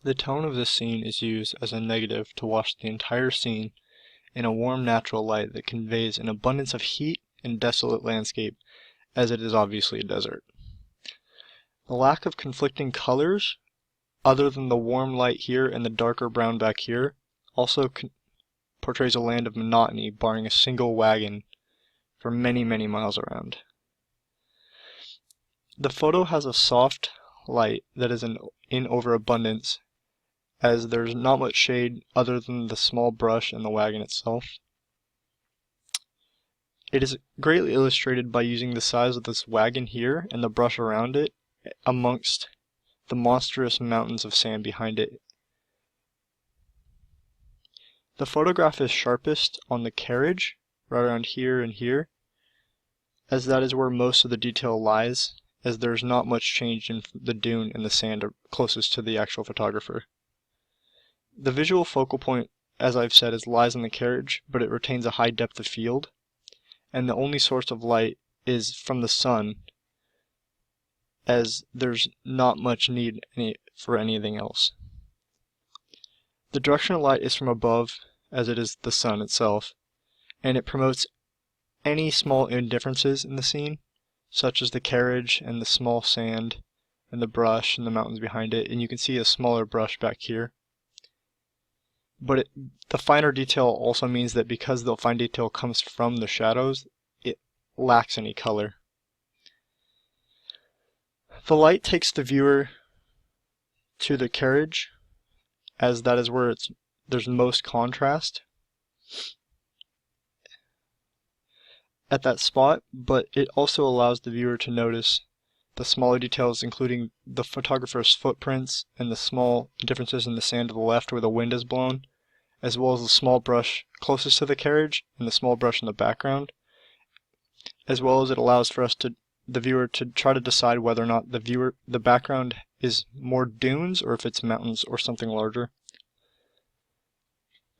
The tone of this scene is used as a negative to wash the entire scene in a warm natural light that conveys an abundance of heat and desolate landscape, as it is obviously a desert. The lack of conflicting colors, other than the warm light here and the darker brown back here, also portrays a land of monotony, barring a single wagon for many, many miles around. The photo has a soft light that is in overabundance, as there's not much shade other than the small brush and the wagon itself. It is greatly illustrated by using the size of this wagon here and the brush around it amongst the monstrous mountains of sand behind it. The photograph is sharpest on the carriage, right around here and here, as that is where most of the detail lies, as there's not much change in the dune and the sand closest to the actual photographer. The visual focal point, as I've said, lies on the carriage, but it retains a high depth of field, and the only source of light is from the sun, as there's not much need for anything else. The direction of light is from above, as it is the sun itself, and it promotes any small indifferences in the scene, such as the carriage and the small sand and the brush and the mountains behind it, and you can see a smaller brush back here. But the finer detail also means that because the fine detail comes from the shadows, it lacks any color. The light takes the viewer to the carriage, as that is where there's most contrast at that spot, but it also allows the viewer to notice the smaller details, including the photographer's footprints and the small differences in the sand to the left where the wind is blown, as well as the small brush closest to the carriage and the small brush in the background, as well as it allows for the viewer to try to decide whether or not the background is more dunes or if it's mountains or something larger.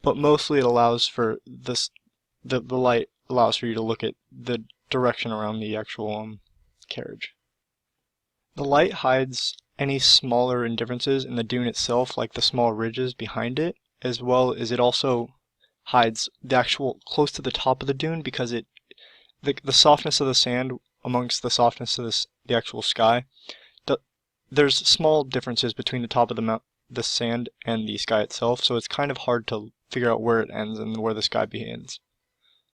But mostly it allows for the light allows for you to look at the direction around the actual carriage. The light hides any smaller indifferences in the dune itself, like the small ridges behind it, as well as it also hides the actual close to the top of the dune, because the softness of the sand amongst the softness of the actual sky, there's small differences between the top of the sand and the sky itself, so it's kind of hard to figure out where it ends and where the sky begins.